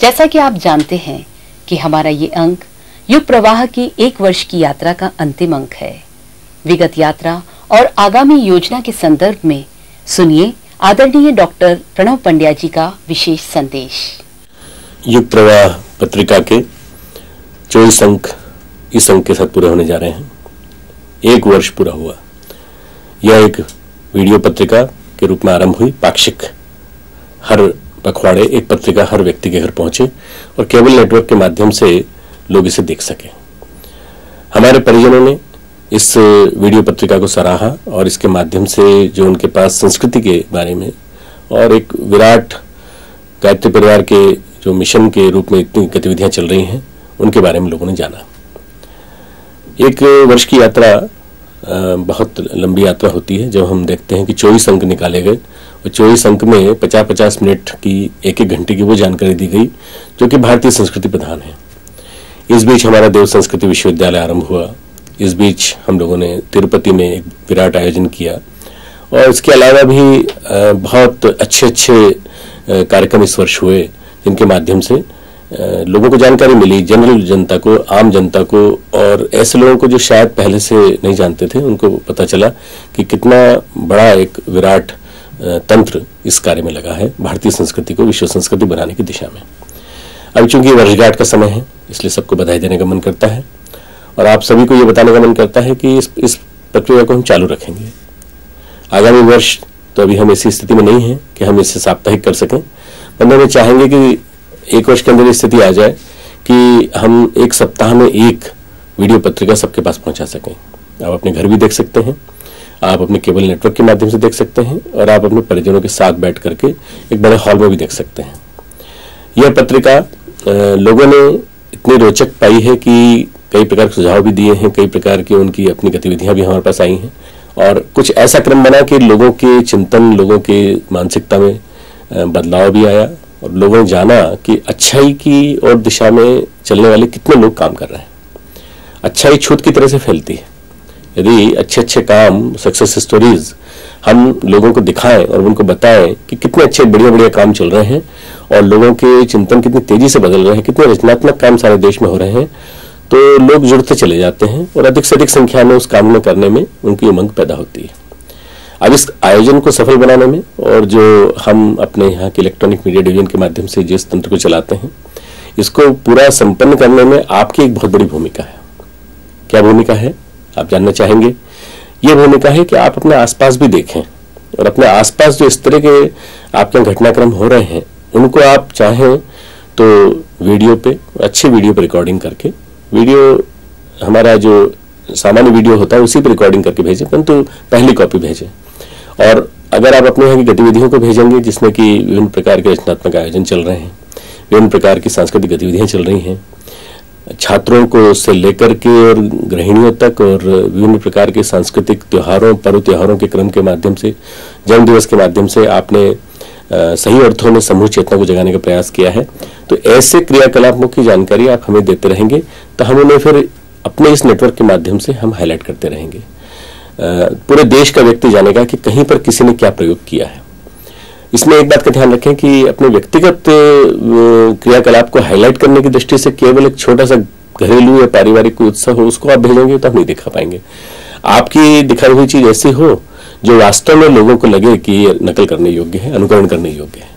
जैसा कि आप जानते हैं कि हमारा ये अंक युग प्रवाह की 1 वर्ष की यात्रा का अंतिम अंक है। विगत यात्रा और आगामी योजना के संदर्भ में सुनिए आदरणीय डॉक्टर प्रणव पंड्या जी का विशेष संदेश। युग प्रवाह पत्रिका के 24 अंक इस अंक के साथ पूरे होने जा रहे हैं। 1 वर्ष पूरा हुआ। यह एक वीडियो पत्रिका के रूप में आरंभ हुई। पाक्षिक हर पखवाड़े एक पत्रिका हर व्यक्ति के घर पहुंचे और केबल नेटवर्क के माध्यम से लोग इसे देख सके। हमारे परिजनों ने इस वीडियो पत्रिका को सराहा और इसके माध्यम से जो उनके पास संस्कृति के बारे में और एक विराट गायत्री परिवार के जो मिशन के रूप में इतनी गतिविधियां चल रही हैं उनके बारे में लोगों ने जाना। 1 वर्ष की यात्रा बहुत लंबी यात्रा होती है। जब हम देखते हैं कि 24 अंक निकाले गए और 24 अंक में 50-50 मिनट की 1-1 घंटे की वो जानकारी दी गई जो कि भारतीय संस्कृति प्रधान है। इस बीच हमारा देव संस्कृति विश्वविद्यालय आरंभ हुआ। इस बीच हम लोगों ने तिरुपति में एक विराट आयोजन किया और इसके अलावा भी बहुत अच्छे कार्यक्रम इस वर्ष हुए जिनके माध्यम से लोगों को जानकारी मिली, जनरल जनता को, आम जनता को और ऐसे लोगों को जो शायद पहले से नहीं जानते थे उनको पता चला कि कितना बड़ा एक विराट तंत्र इस कार्य में लगा है भारतीय संस्कृति को विश्व संस्कृति बनाने की दिशा में। अब चूंकि वर्षगांठ का समय है इसलिए सबको बधाई देने का मन करता है और आप सभी को ये बताने का मन करता है कि इस प्रक्रिया को हम चालू रखेंगे। आगामी वर्ष तो अभी हम ऐसी स्थिति में नहीं है कि हम इसे साप्ताहिक कर सकें, मतलब हम चाहेंगे कि 1 वर्ष के अंदर स्थिति आ जाए कि हम 1 सप्ताह में 1 वीडियो पत्रिका सबके पास पहुंचा सकें। आप अपने घर भी देख सकते हैं, आप अपने केबल नेटवर्क के माध्यम से देख सकते हैं और आप अपने परिजनों के साथ बैठ करके एक बड़े हॉल में भी देख सकते हैं। यह पत्रिका लोगों ने इतनी रोचक पाई है कि कई प्रकार के सुझाव भी दिए हैं, कई प्रकार की उनकी अपनी गतिविधियां भी हमारे पास आई हैं और कुछ ऐसा क्रम बना कि लोगों के चिंतन, लोगों के मानसिकता में बदलाव भी आया और लोगों ने जाना कि अच्छाई की और दिशा में चलने वाले कितने लोग काम कर रहे हैं। अच्छाई छूत की तरह से फैलती है। यदि अच्छे काम, सक्सेस स्टोरीज हम लोगों को दिखाएं और उनको बताएं कि कितने अच्छे बढ़िया काम चल रहे हैं और लोगों के चिंतन कितनी तेजी से बदल रहे हैं, कितने रचनात्मक काम सारे देश में हो रहे हैं, तो लोग जुड़ते चले जाते हैं और अधिक से अधिक संख्या में उस काम में करने में उनकी उमंग पैदा होती है। अब इस आयोजन को सफल बनाने में और जो हम अपने यहाँ के इलेक्ट्रॉनिक मीडिया डिवीजन के माध्यम से जिस तंत्र को चलाते हैं इसको पूरा संपन्न करने में आपकी एक बहुत बड़ी भूमिका है। क्या भूमिका है आप जानना चाहेंगे? ये भूमिका है कि आप अपने आसपास भी देखें और अपने आसपास जो इस तरह के आपके घटनाक्रम हो रहे हैं उनको आप चाहें तो वीडियो पे, अच्छी वीडियो पे रिकॉर्डिंग करके, वीडियो हमारा जो सामान्य वीडियो होता है उसी पर रिकॉर्डिंग करके भेजें, परंतु पहली कॉपी भेजें। और अगर आप अपने यहाँ की गतिविधियों को भेजेंगे जिसमें कि विभिन्न प्रकार के रचनात्मक आयोजन चल रहे हैं, विभिन्न प्रकार की सांस्कृतिक गतिविधियां चल रही हैं, छात्रों को से लेकर के और गृहिणियों तक और विभिन्न प्रकार के सांस्कृतिक त्योहारों, पर्व त्योहारों के क्रम के माध्यम से, जन्म दिवस के माध्यम से आपने सही अर्थों में समूह चेतना को जगाने का प्रयास किया है, तो ऐसे क्रियाकलापों की जानकारी आप हमें देते रहेंगे तो हम उन्हें फिर अपने इस नेटवर्क के माध्यम से हम हाईलाइट करते रहेंगे। पूरे देश का व्यक्ति जानेगा कि कहीं पर किसी ने क्या प्रयोग किया है। इसमें एक बात का ध्यान रखें कि अपने व्यक्तिगत क्रियाकलाप को हाईलाइट करने की दृष्टि से केवल एक छोटा सा घरेलू या पारिवारिक कोई उत्सव हो उसको आप भेजेंगे तो हम नहीं दिखा पाएंगे। आपकी दिखाई हुई चीज ऐसी हो जो वास्तव में लोगों को लगे कि ये नकल करने योग्य है, अनुकरण करने योग्य है।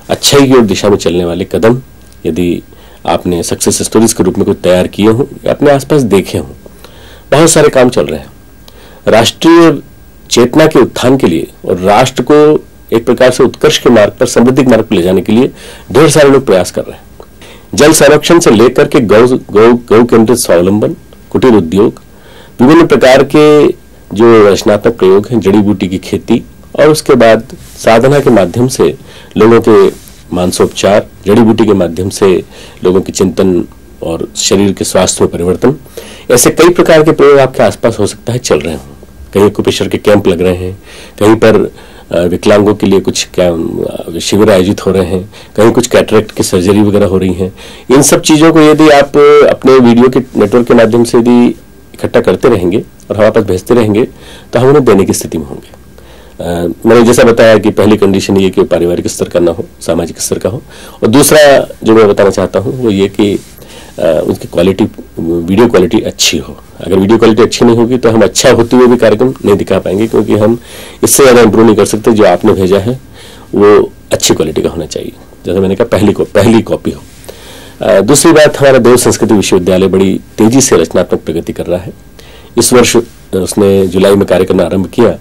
अच्छाई की ओर दिशा में चलने वाले कदम यदि आपने सक्सेस स्टोरीज के रूप में कुछ तैयार किए हों या अपने आसपास देखे हों, बहुत सारे काम चल रहे हैं। राष्ट्रीय चेतना के उत्थान के लिए और राष्ट्र को एक प्रकार से उत्कर्ष के मार्ग पर, समृद्धि के मार्ग पर ले जाने के लिए ढेर सारे लोग प्रयास कर रहे हैं। जल संरक्षण से लेकर के गौ केंद्रित स्वावलंबन, कुटीर उद्योग, विभिन्न प्रकार के जो रचनात्मक प्रयोग हैं, जड़ी बूटी की खेती और उसके बाद साधना के माध्यम से लोगों के मानसोपचार, जड़ी बूटी के माध्यम से लोगों के चिंतन और शरीर के स्वास्थ्य में परिवर्तन, ऐसे कई प्रकार के प्रयोग आपके आसपास हो सकता है चल रहे हों। कहीं कुपोषण के कैंप लग रहे हैं, कहीं पर विकलांगों के लिए कुछ शिविर आयोजित हो रहे हैं, कहीं कुछ कैटरेक्ट की सर्जरी वगैरह हो रही हैं। इन सब चीजों को यदि आप अपने वीडियो के नेटवर्क के माध्यम से यदि इकट्ठा करते रहेंगे और हमारे पास भेजते रहेंगे तो हम उन्हें देने की स्थिति में होंगे। मैंने जैसा बताया कि पहली कंडीशन ये कि पारिवारिक स्तर का ना हो, सामाजिक स्तर का हो, और दूसरा जो मैं बताना चाहता हूँ वो ये कि उसकी क्वालिटी, वीडियो क्वालिटी अच्छी हो। अगर वीडियो क्वालिटी अच्छी नहीं होगी तो हम अच्छा होते हुए भी कार्यक्रम नहीं दिखा पाएंगे, क्योंकि हम इससे ज़्यादा इम्प्रूव नहीं कर सकते। जो आपने भेजा है वो अच्छी क्वालिटी का होना चाहिए, जैसे मैंने कहा पहली कॉपी हो। दूसरी बात, हमारा देव संस्कृति विश्वविद्यालय बड़ी तेजी से रचनात्मक प्रगति कर रहा है। इस वर्ष उसने जुलाई में कार्य करना आरंभ किया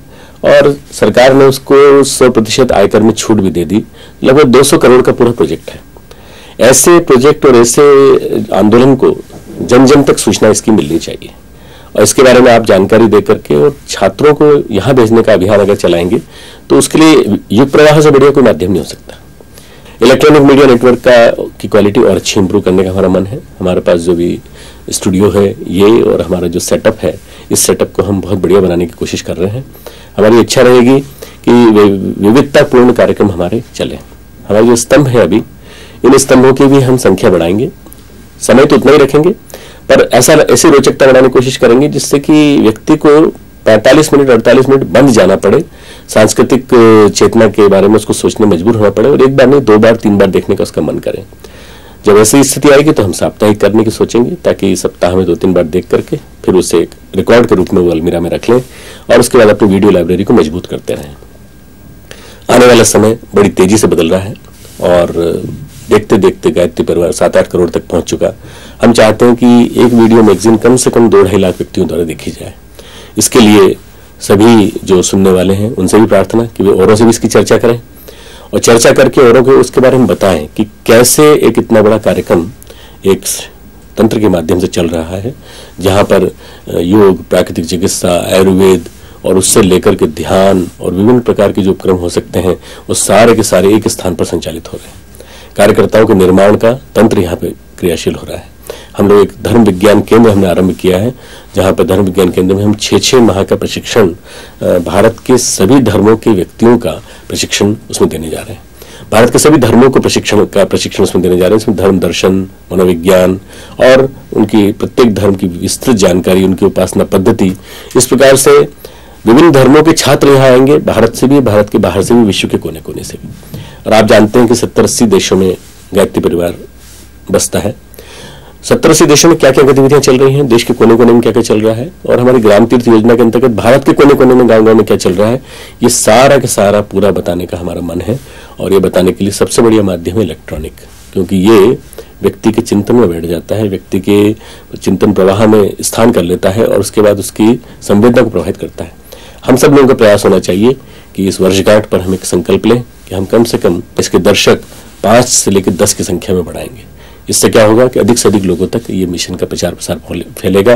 और सरकार ने उसको 100% आयकर में छूट भी दे दी। लगभग 200 करोड़ का पूरा प्रोजेक्ट है। ऐसे प्रोजेक्ट और ऐसे आंदोलन को जन जन तक सूचना इसकी मिलनी चाहिए, और इसके बारे में आप जानकारी दे करके और छात्रों को यहाँ भेजने का अभियान अगर चलाएंगे तो उसके लिए युग प्रवाह से बढ़िया कोई माध्यम नहीं हो सकता। इलेक्ट्रॉनिक मीडिया नेटवर्क की क्वालिटी और अच्छी इंप्रूव करने का हमारा मन है। हमारे पास जो भी स्टूडियो है ये और हमारा जो सेटअप है, इस सेटअप को हम बहुत बढ़िया बनाने की कोशिश कर रहे हैं। हमारी इच्छा रहेगी कि विविधतापूर्ण कार्यक्रम हमारे चले। हमारे जो स्तंभ है अभी, इन स्तंभों की भी हम संख्या बढ़ाएंगे। समय तो उतना ही रखेंगे, पर ऐसी रोचकता बनाने की कोशिश करेंगे जिससे कि व्यक्ति को 45 मिनट 48 मिनट बंद जाना पड़े, सांस्कृतिक चेतना के बारे में उसको सोचने मजबूर होना पड़े, और एक बार नहीं 2 बार 3 बार देखने का उसका मन करे। जब ऐसी स्थिति आएगी तो हम साप्ताहिक करने की सोचेंगे, ताकि सप्ताह में 2-3 बार देख करके फिर उसे एक रिकॉर्ड के रूप में वो अलमीरा में रख लें और उसके बाद अपनी वीडियो लाइब्रेरी को मजबूत करते रहें। आने वाला समय बड़ी तेजी से बदल रहा है और देखते देखते गायत्री परिवार 7-8 करोड़ तक पहुंच चुका। हम चाहते हैं कि एक वीडियो मैगजीन कम से कम 2-2.5 लाख व्यक्तियों द्वारा देखी जाए। इसके लिए सभी जो सुनने वाले हैं उनसे भी प्रार्थना कि वे औरों से भी इसकी चर्चा करें, और चर्चा करके औरों को उसके बारे में बताएं कि कैसे एक इतना बड़ा कार्यक्रम एक तंत्र के माध्यम से चल रहा है, जहां पर योग, प्राकृतिक चिकित्सा, आयुर्वेद और उससे लेकर के ध्यान और विभिन्न प्रकार के जो उपक्रम हो सकते हैं वो सारे के सारे एक स्थान पर संचालित हो रहे हैं। कार्यकर्ताओं के निर्माण का तंत्र यहाँ पे क्रियाशील हो रहा है। हम लोग एक धर्म विज्ञान केंद्र हमने आरंभ किया है, जहाँ पर धर्म विज्ञान केंद्र में हम 6-6 माह का प्रशिक्षण, भारत के सभी धर्मों के व्यक्तियों का प्रशिक्षण उसमें देने जा रहे हैं। भारत के सभी धर्मों को प्रशिक्षण उसमें देने जा रहे हैं। इसमें धर्म दर्शन, मनोविज्ञान और उनकी प्रत्येक धर्म की विस्तृत जानकारी, उनकी उपासना पद्धति, इस प्रकार से विभिन्न धर्मों के छात्र यहाँ आएंगे, भारत से भी, भारत के बाहर से भी, विश्व के कोने कोने से भी। और आप जानते हैं कि 70-80 देशों में गायत्री परिवार बसता है। 70-80 देशों में क्या क्या गतिविधियां चल रही हैं, देश के कोने कोने में क्या क्या चल रहा है, और हमारी ग्राम तीर्थ योजना के अंतर्गत भारत के कोने कोने में, गाँव गाँव में क्या चल रहा है, ये सारा का सारा पूरा बताने का हमारा मन है। और ये बताने के लिए सबसे बढ़िया माध्यम है इलेक्ट्रॉनिक, क्योंकि ये व्यक्ति के चिंतन में बैठ जाता है, व्यक्ति के चिंतन प्रवाह में स्थान कर लेता है और उसके बाद उसकी संवेदना को प्रभावित करता है। हम सब लोगों का प्रयास होना चाहिए कि इस वर्षगांठ पर हम एक संकल्प लें कि हम कम से कम इसके दर्शक 5 से लेकर 10 की संख्या में बढ़ाएंगे। इससे क्या होगा कि अधिक से अधिक लोगों तक ये मिशन का प्रचार प्रसार फैलेगा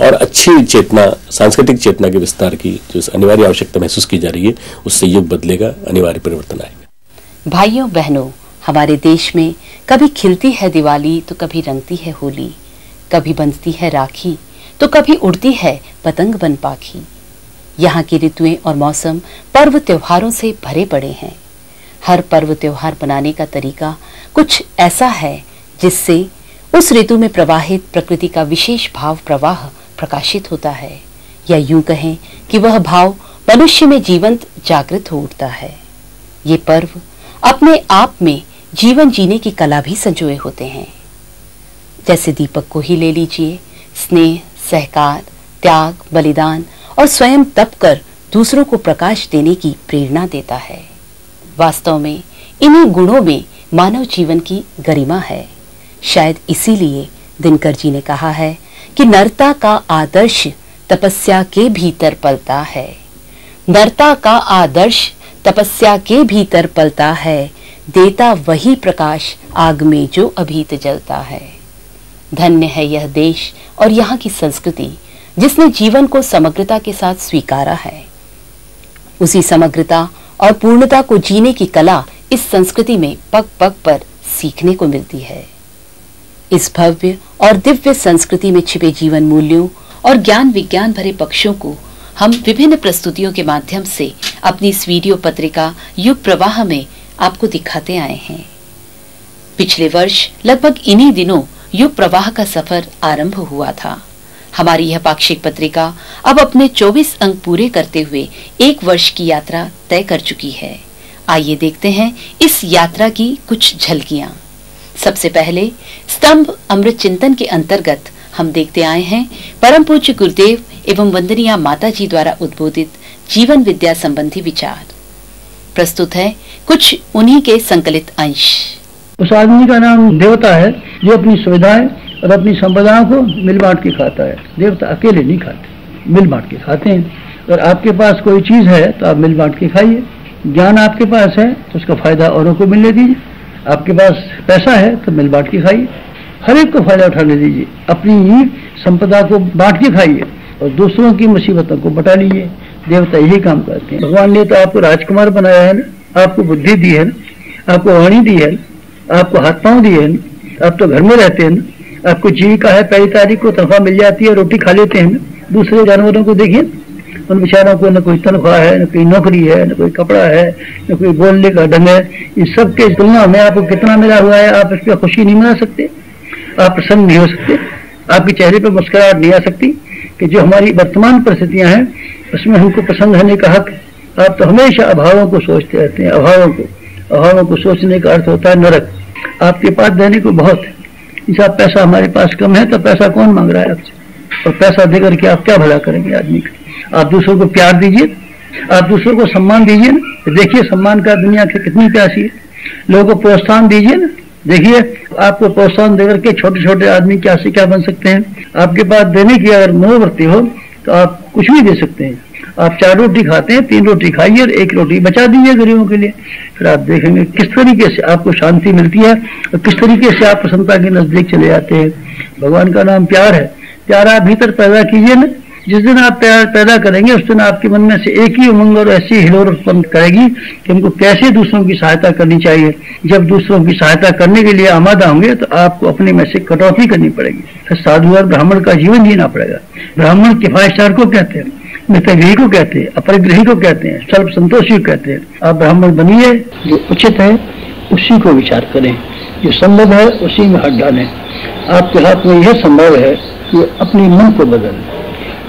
और अच्छी चेतना, सांस्कृतिक चेतना के विस्तार की जो अनिवार्य आवश्यकता महसूस की जा रही है, उससे युग बदलेगा, अनिवार्य परिवर्तन आएगा। भाइयों बहनों, हमारे देश में कभी खिलती है दिवाली तो कभी रंगती है होली, कभी बंधती है राखी तो कभी उड़ती है पतंग बन पाखी। यहाँ की ऋतुएं और मौसम पर्व त्योहारों से भरे पड़े हैं। हर पर्व त्योहार बनाने का तरीका कुछ ऐसा है जिससे उस ऋतु में प्रवाहित प्रकृति का विशेष भाव प्रवाह प्रकाशित होता है, या यूं कहें कि वह भाव मनुष्य में जीवंत जागृत हो उठता है। ये पर्व अपने आप में जीवन जीने की कला भी संजोए होते हैं। जैसे दीपक को ही ले लीजिए, स्नेह, सहकार, त्याग, बलिदान और स्वयं तप कर दूसरों को प्रकाश देने की प्रेरणा देता है। वास्तव में इन्हीं गुणों में मानव जीवन की गरिमा है। शायद इसीलिए दिनकर जी ने कहा है कि नरता का आदर्श तपस्या के भीतर पलता है। नरता का आदर्श तपस्या के भीतर पलता है, देता वही प्रकाश आग में जो अभीत जलता है। धन्य है यह देश और यहाँ की संस्कृति जिसने जीवन को समग्रता के साथ स्वीकारा है। उसी समग्रता और पूर्णता को जीने की कला इस संस्कृति में पग पग पर सीखने को मिलती है। इस भव्य और दिव्य संस्कृति में छिपे जीवन मूल्यों और ज्ञान विज्ञान भरे पक्षों को हम विभिन्न प्रस्तुतियों के माध्यम से अपनी इस वीडियो पत्रिका युग प्रवाह में आपको दिखाते आए हैं। पिछले वर्ष लगभग इन्हीं दिनों युग प्रवाह का सफर आरंभ हुआ था। हमारी यह पाक्षिक पत्रिका अब अपने 24 अंक पूरे करते हुए 1 वर्ष की यात्रा तय कर चुकी है। आइए देखते हैं इस यात्रा की कुछ झलकियां। सबसे पहले स्तंभ अमृत चिंतन के अंतर्गत हम देखते आए हैं परम पूज्य गुरुदेव एवं वंदनीय माता जी द्वारा उद्बोधित जीवन विद्या संबंधी विचार। प्रस्तुत है कुछ उन्हीं के संकलित अंश। उस आदमी का नाम देवता है जो अपनी सुविधाएं और अपनी संपदाओं को मिल बांट के खाता है। देवता अकेले नहीं खाते, मिल बांट के खाते हैं। अगर आपके पास कोई चीज है तो आप मिल बांट के खाइए। ज्ञान आपके पास है तो उसका फायदा औरों को मिलने दीजिए। आपके पास पैसा है तो मिल बांट के खाइए, हर एक को फायदा उठाने दीजिए। अपनी संपदा को बांट के खाइए और दूसरों की मुसीबतों को बटा लीजिए। देवता यही काम करते हैं। भगवान ने तो आपको राजकुमार बनाया है ना, आपको बुद्धि दी है ना, आपको वाणी दी है ना, आपको हाथ पांव दिए हैं ना, आप तो घर में रहते हैं ना, आपको जीविका है, पहली तारीख को तनख्वाह मिल जाती है, रोटी खा लेते हैं ना। दूसरे जानवरों को देखिए, उन बेचारों को न कोई तनख्वाह है, न कोई नौकरी है, न कोई कपड़ा है, न कोई बोलने का ढंग है। इस सब के तुलना में आपको कितना मिला हुआ है, आप इस पर खुशी नहीं मना सकते, आप प्रसन्न नहीं हो सकते, आपके चेहरे पर मुस्कुराहट नहीं आ सकती कि जो हमारी वर्तमान परिस्थितियां हैं उसमें हमको प्रसन्न रहने का हक। आप तो हमेशा अभावों को सोचते रहते हैं। अभावों को सोचने का अर्थ होता है नरक। आपके पास देने को बहुत है। जैसा पैसा हमारे पास कम है तो पैसा कौन मांग रहा है आपसे, और पैसा देकर के आप क्या भला करेंगे आदमी का। आप दूसरों को प्यार दीजिए, आप दूसरों को सम्मान दीजिए ना। देखिए सम्मान का दुनिया की कितनी प्यासी है। लोगों को प्रोत्साहन दीजिए ना। देखिए आपको प्रोत्साहन देकर के छोटे छोटे आदमी क्या से क्या बन सकते हैं। आपके पास देने की अगर मनोवृत्ति हो तो आप कुछ भी दे सकते हैं। आप 4 रोटी खाते हैं, 3 रोटी खाइए और 1 रोटी बचा दीजिए गरीबों के लिए। फिर आप देखेंगे किस तरीके से आपको शांति मिलती है और किस तरीके से आप प्रसन्नता के नजदीक चले जाते हैं। भगवान का नाम प्यार है। प्यार आप भीतर पैदा कीजिए ना। जिस दिन आप प्यार पैदा करेंगे उस दिन आपके मन में से एक ही उमंग और ऐसी हिलोर उत्पन्न करेगी कि हमको कैसे दूसरों की सहायता करनी चाहिए। जब दूसरों की सहायता करने के लिए आमादा होंगे तो आपको अपने में से कटौती करनी पड़ेगी। फिर साधु और ब्राह्मण का जीवन जीना पड़ेगा। ब्राह्मण किफायतदार को कहते हैं, मितव्ययी को कहते हैं, अपरिग्रही को कहते हैं, सर्व संतोषी को कहते हैं। आप ब्राह्मण बनिए, जो उचित है उसी को विचार करें, जो संभव है उसी में हाथ डालें। आपके हाथ में यह संभव है कि अपने मन को बदलें,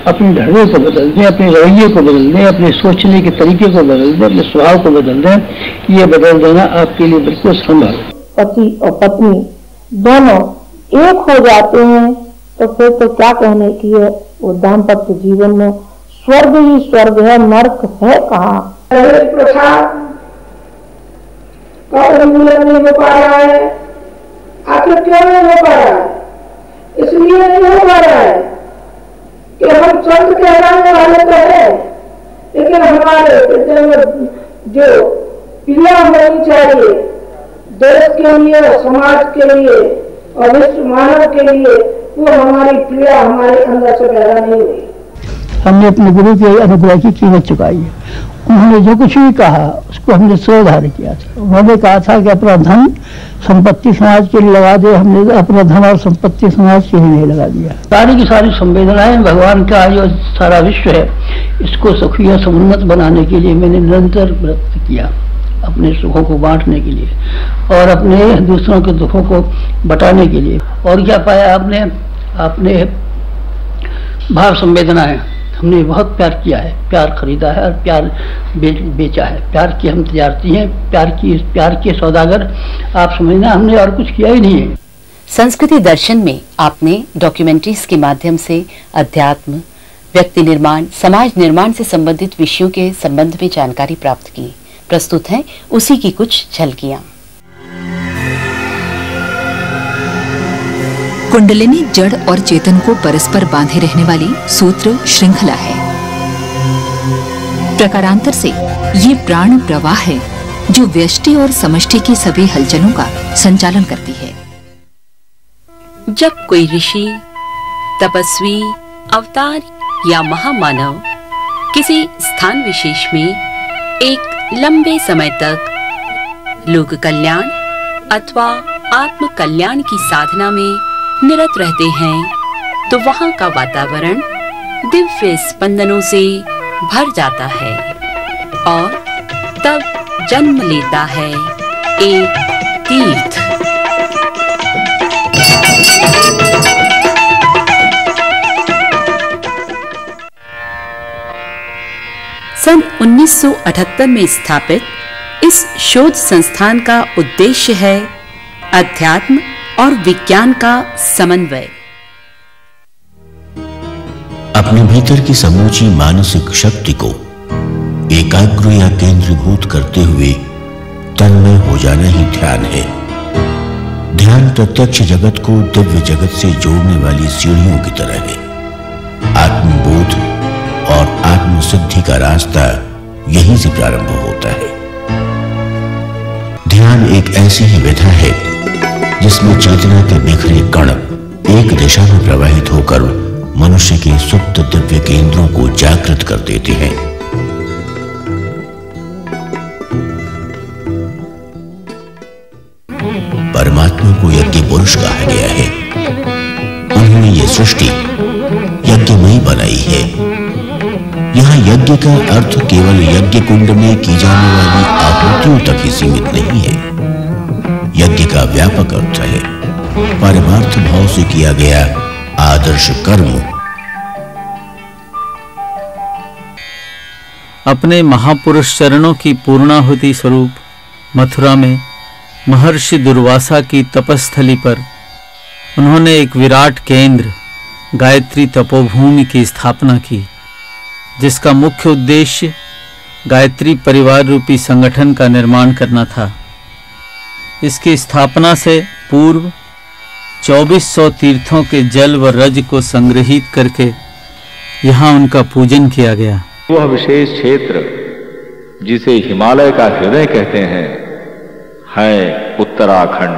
अपने ढर्रे को बदल दें, अपने रवैये को बदल दें, अपने सोचने के तरीके को बदल दें, अपने स्वभाव को बदल दें। ये बदल देना आपके लिए बिल्कुल संभव है। पति और पत्नी दोनों एक हो जाते हैं तो फिर तो क्या कहने की है। वो दाम्पत्य जीवन में स्वर्ग ही स्वर्ग है, नर्क है कहाँ। प्रथा का उन्मूलन नहीं हो पा रहा है। आखिर क्यों नहीं हो पा रहा है? इसलिए नहीं हो पा रहा है कि हम संत कहलाने वाले तो है, लेकिन हमारे जो क्रिया होनी चाहिए देश के लिए, समाज के लिए और विश्व मानव के लिए, वो हमारी क्रिया हमारे अंदर से पैदा नहीं हुई। हमने अपने गुरु के अनुग्रह की कीमत चुकाई है। उन्होंने जो कुछ भी कहा उसको हमने श्रद्धार किया था। उन्होंने कहा था कि अपना धन संपत्ति समाज के लिए लगा दे, हमने अपना धन और संपत्ति समाज के लिए नहीं लगा दिया। सारी की सारी संवेदनाएं भगवान का जो सारा विश्व है इसको सुखी और समुन्नत बनाने के लिए मैंने निरंतर व्रत किया, अपने सुखों को बांटने के लिए और अपने दूसरों के दुखों को बटाने के लिए। और क्या पाया आपने भाव संवेदनाएं, हमने बहुत प्यार किया है, प्यार खरीदा है और प्यार बेचा है। प्यार की हम तजारती हैं, प्यार के सौदागर आप समझना, हमने और कुछ किया ही नहीं है। संस्कृति दर्शन में आपने डॉक्यूमेंट्रीज के माध्यम से अध्यात्म, व्यक्ति निर्माण, समाज निर्माण से संबंधित विषयों के संबंध में जानकारी प्राप्त की। प्रस्तुत है उसी की कुछ झलकियां। कुंडलिनी जड़ और चेतन को परस्पर बांधे रहने वाली सूत्र श्रृंखला है। प्रकारांतर से ये प्राण प्रवाह है जो व्यष्टि और समष्टि की सभी हलचलों का संचालन करती है। जब कोई ऋषि, तपस्वी, अवतार या महामानव किसी स्थान विशेष में एक लंबे समय तक लोक कल्याण अथवा आत्म कल्याण की साधना में निरत रहते हैं तो वहां का वातावरण दिव्य स्पंदनों से भर जाता है और तब जन्म लेता है एक तीर्थ। सन 1978 में स्थापित इस शोध संस्थान का उद्देश्य है अध्यात्म और विज्ञान का समन्वय। अपने भीतर की समूची मानसिक शक्ति को एकाग्र या केंद्रीभूत करते हुए तन्मय हो जाना ही ध्यान है। ध्यान प्रत्यक्ष जगत को दिव्य जगत से जोड़ने वाली सीढ़ियों की तरह है। आत्मबोध और आत्मसिद्धि का रास्ता यहीं से प्रारंभ होता है। ध्यान एक ऐसी ही विधा है जिसमें चेतना के बिखरे कण एक दिशा में प्रवाहित होकर मनुष्य के सुप्त दिव्य केंद्रों को जागृत कर देते हैं। परमात्मा को यज्ञ पुरुष कहा गया है। उन्होंने ये सृष्टि यज्ञमयी बनाई है। यहाँ यज्ञ का अर्थ केवल यज्ञ कुंड में की जाने वाली आहुतियों तक ही सीमित नहीं है। यज्ञ का व्यापक अर्थ है परमार्थ भाव से किया गया आदर्श कर्म। अपने महापुरुष चरणों की पूर्णाहुति स्वरूप मथुरा में महर्षि दुर्वासा की तपस्थली पर उन्होंने एक विराट केंद्र गायत्री तपोभूमि की स्थापना की, जिसका मुख्य उद्देश्य गायत्री परिवार रूपी संगठन का निर्माण करना था। इसकी स्थापना से पूर्व 2400 तीर्थों के जल व रज को संग्रहित करके यहाँ उनका पूजन किया गया। वह विशेष क्षेत्र जिसे हिमालय का हृदय कहते हैं है उत्तराखंड।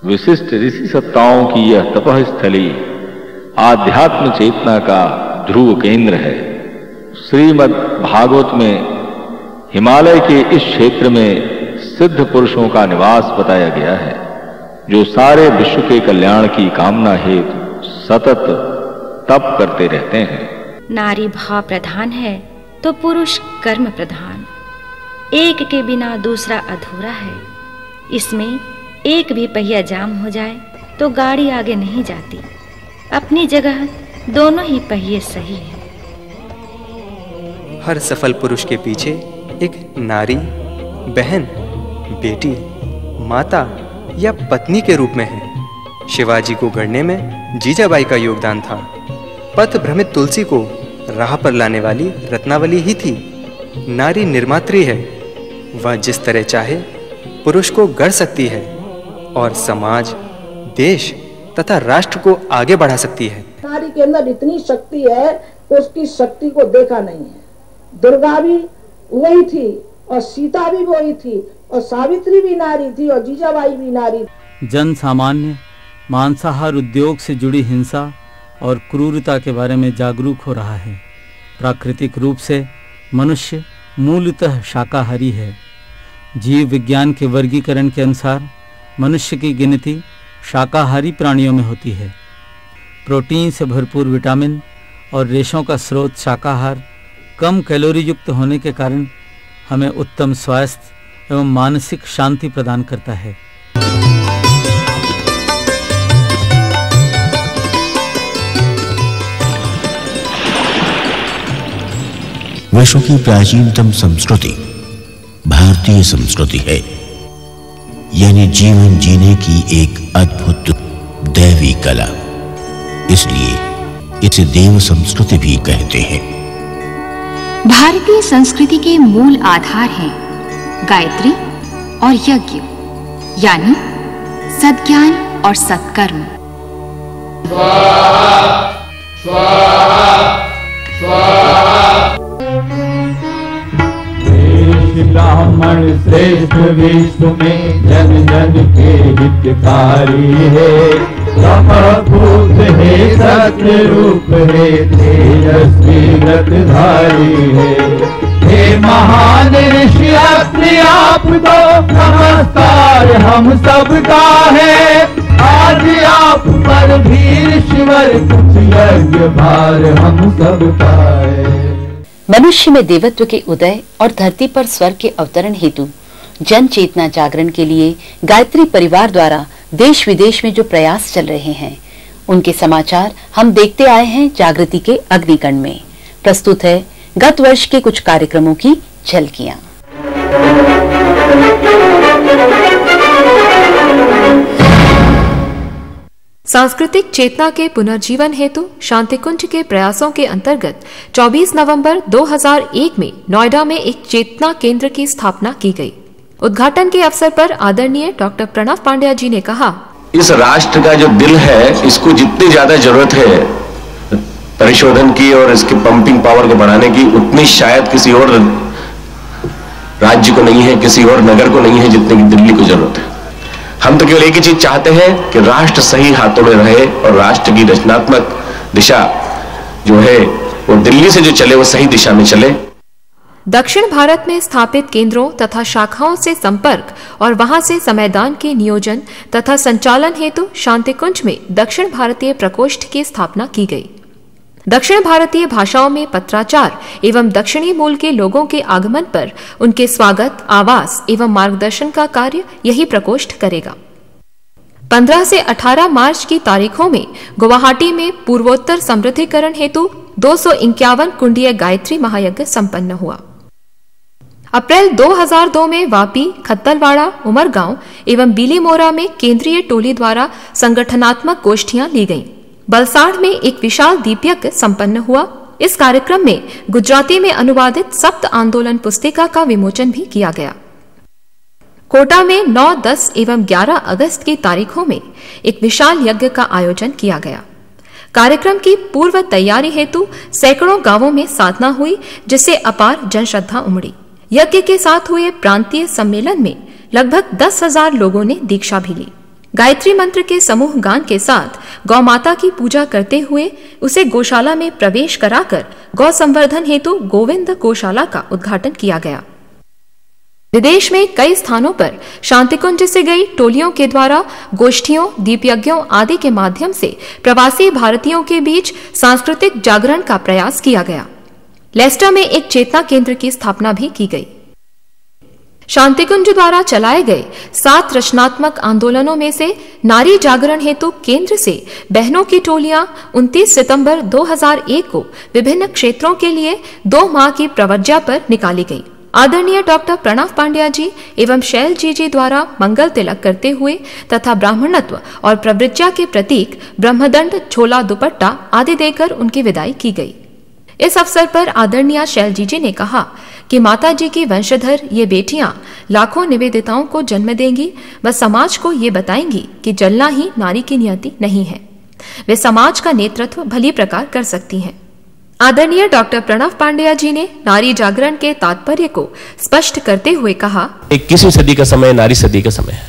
विशिष्ट ऋषि सत्ताओं की यह तपस्थली आध्यात्म चेतना का ध्रुव केंद्र है। श्रीमद् भागवत में हिमालय के इस क्षेत्र में सिद्ध पुरुषों का निवास बताया गया है, जो सारे विश्व के कल्याण की कामना हेतु सतत तप करते रहते हैं। नारी भाव प्रधान है तो पुरुष कर्म प्रधान। एक के बिना दूसरा अधूरा है। इसमें एक भी पहिया जाम हो जाए तो गाड़ी आगे नहीं जाती। अपनी जगह दोनों ही पहिए सही है। हर सफल पुरुष के पीछे एक नारी, बहन, बेटी, माता या पत्नी के रूप में है। शिवाजी को गढ़ने में जीजाबाई का योगदान था। पथ भ्रमित तुलसी को राह पर लाने वाली रत्नावली ही थी। नारी निर्मात्री है। वह जिस तरह चाहे पुरुष को गढ़ सकती है और समाज, देश तथा राष्ट्र को आगे बढ़ा सकती है। नारी के अंदर इतनी शक्ति है कि उसकी शक्ति को देखा नहीं है। दुर्गा भी वही थी और सीता भी वही थी और सावित्री भी नारी थी और जीजाबाई भी नारी थी। जन सामान्य मांसाहार उद्योग से जुड़ी हिंसा और क्रूरता के बारे में जागरूक हो रहा है। प्राकृतिक रूप से मनुष्य मूलतः शाकाहारी है। जीव विज्ञान के वर्गीकरण के अनुसार मनुष्य की गिनती शाकाहारी प्राणियों में होती है। प्रोटीन से भरपूर विटामिन और रेशों का स्रोत शाकाहार कम कैलोरी युक्त होने के कारण हमें उत्तम स्वास्थ्य एवं मानसिक शांति प्रदान करता है। विश्व की प्राचीनतम संस्कृति भारतीय संस्कृति है, यानी जीवन जीने की एक अद्भुत दैवी कला। इसलिए इसे देव संस्कृति भी कहते हैं। भारतीय संस्कृति के मूल आधार हैं गायत्री और यज्ञ, यानी सद्ज्ञान और सत्कर्म। स्वाहा स्वाहा स्वाहा। ब्राह्मण श्रेष्ठ विश्व में जन जन के हितकारी है। ब्रह्मभूत है, सत्य रूप है, तेजस्वी व्रतधारी है। हे महान ऋषि अपने आप को नमस्कार हम सबका है। आज आप पर भी ऋषिवर कुछ यज्ञ भार हम सबका है। मनुष्य में देवत्व के उदय और धरती पर स्वर्ग के अवतरण हेतु जन चेतना जागरण के लिए गायत्री परिवार द्वारा देश विदेश में जो प्रयास चल रहे हैं, उनके समाचार हम देखते आए हैं जागृति के अग्निकण में। प्रस्तुत है गत वर्ष के कुछ कार्यक्रमों की झलकियां। सांस्कृतिक चेतना के पुनर्जीवन हेतु शांतिकुंज के प्रयासों के अंतर्गत 24 नवंबर 2001 में नोएडा में एक चेतना केंद्र की स्थापना की गई। उद्घाटन के अवसर पर आदरणीय डॉक्टर प्रणव पांड्या जी ने कहा, इस राष्ट्र का जो दिल है, इसको जितनी ज्यादा जरूरत है परिशोधन की और इसकी पंपिंग पावर को बढ़ाने की, उतनी शायद किसी और राज्य को नहीं है, किसी और नगर को नहीं है जितनी की दिल्ली को जरूरत है। हम तो केवल एक ही चीज चाहते हैं कि राष्ट्र सही हाथों में रहे और राष्ट्र की रचनात्मक दिशा जो है वो दिल्ली से जो चले वो सही दिशा में चले। दक्षिण भारत में स्थापित केंद्रों तथा शाखाओं से संपर्क और वहां से समयदान के नियोजन तथा संचालन हेतु शांतिकुंज में दक्षिण भारतीय प्रकोष्ठ की स्थापना की गई। दक्षिण भारतीय भाषाओं में पत्राचार एवं दक्षिणी मूल के लोगों के आगमन पर उनके स्वागत, आवास एवं मार्गदर्शन का कार्य यही प्रकोष्ठ करेगा। 15 से 18 मार्च की तारीखों में गुवाहाटी में पूर्वोत्तर समृद्धिकरण हेतु 251 कुंडीय गायत्री महायज्ञ संपन्न हुआ। अप्रैल 2002 में वापी, खत्तलवाड़ा, उमरगांव एवं बीलीमोरा में केंद्रीय टोली द्वारा संगठनात्मक गोष्ठियां ली गईं। बलसाड़ में एक विशाल दीपयज्ञ संपन्न हुआ। इस कार्यक्रम में गुजराती में अनुवादित सप्त आंदोलन पुस्तिका का विमोचन भी किया गया। कोटा में 9, 10 एवं 11 अगस्त की तारीखों में एक विशाल यज्ञ का आयोजन किया गया। कार्यक्रम की पूर्व तैयारी हेतु सैकड़ों गांवों में साधना हुई, जिससे अपार जनश्रद्धा उमड़ी। यज्ञ के साथ हुए प्रांतीय सम्मेलन में लगभग 10,000 लोगों ने दीक्षा भी ली। गायत्री मंत्र के समूह गान के साथ गौ माता की पूजा करते हुए उसे गौशाला में प्रवेश कराकर गौ संवर्धन हेतु गोविंद गौशाला का उद्घाटन किया गया। विदेश में कई स्थानों पर शांतिकुंज से गई टोलियों के द्वारा गोष्ठियों, दीपयज्ञों आदि के माध्यम से प्रवासी भारतीयों के बीच सांस्कृतिक जागरण का प्रयास किया गया। लेस्टर में एक चेतना केंद्र की स्थापना भी की गई। शांतिकुंज द्वारा चलाए गए 7 रचनात्मक आंदोलनों में से नारी जागरण हेतु केंद्र से बहनों की टोलियां 29 सितंबर 2001 को विभिन्न क्षेत्रों के लिए 2 माह की प्रवज्जा पर निकाली गई। आदरणीय डॉक्टर प्रणव पांड्या जी एवं शैल जी द्वारा मंगल तिलक करते हुए तथा ब्राह्मणत्व और प्रवृज्जा के प्रतीक ब्रह्मदंड, झोला, दुपट्टा आदि देकर उनकी विदाई की गई। इस अवसर पर आदरणीय शैल जी ने कहा कि माता जी की वंशधर ये बेटियां लाखों निवेदिताओं को जन्म देंगी व समाज को ये बताएंगी कि जलना ही नारी की नियति नहीं है, वे समाज का नेतृत्व भली प्रकार कर सकती हैं। आदरणीय डॉक्टर प्रणव पांड्या जी ने नारी जागरण के तात्पर्य को स्पष्ट करते हुए कहा, 21वीं सदी का समय नारी सदी का समय है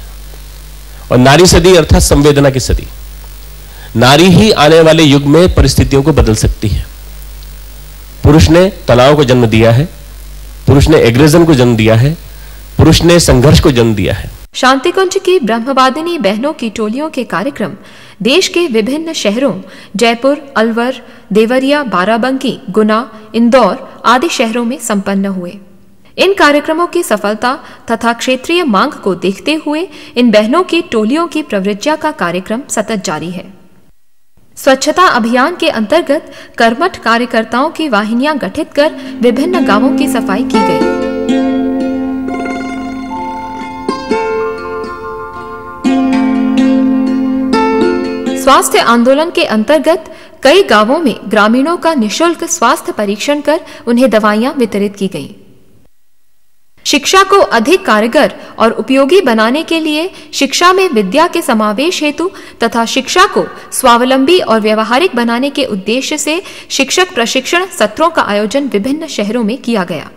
और नारी सदी अर्थात संवेदना की सदी। नारी ही आने वाले युग में परिस्थितियों को बदल सकती है। पुरुष ने तनाव को जन्म दिया है, पुरुष ने एग्रेशन को जन्म दिया है, पुरुष ने संघर्ष को जन्म दिया है। शांतिकुंज की ब्रह्मवादिनी बहनों की टोलियों के कार्यक्रम देश के विभिन्न शहरों जयपुर, अलवर, देवरिया, बाराबंकी, गुना, इंदौर आदि शहरों में संपन्न हुए। इन कार्यक्रमों की सफलता तथा क्षेत्रीय मांग को देखते हुए इन बहनों की टोलियों की प्रवृत्तिया का कार्यक्रम सतत जारी है। स्वच्छता अभियान के अंतर्गत कर्मठ कार्यकर्ताओं की वाहिनियां गठित कर विभिन्न गांवों की सफाई की गई। स्वास्थ्य आंदोलन के अंतर्गत कई गांवों में ग्रामीणों का निःशुल्क स्वास्थ्य परीक्षण कर उन्हें दवाइयां वितरित की गईं। शिक्षा को अधिक कारगर और उपयोगी बनाने के लिए शिक्षा में विद्या के समावेश हेतु तथा शिक्षा को स्वावलंबी और व्यवहारिक बनाने के उद्देश्य से शिक्षक प्रशिक्षण सत्रों का आयोजन विभिन्न शहरों में किया गया।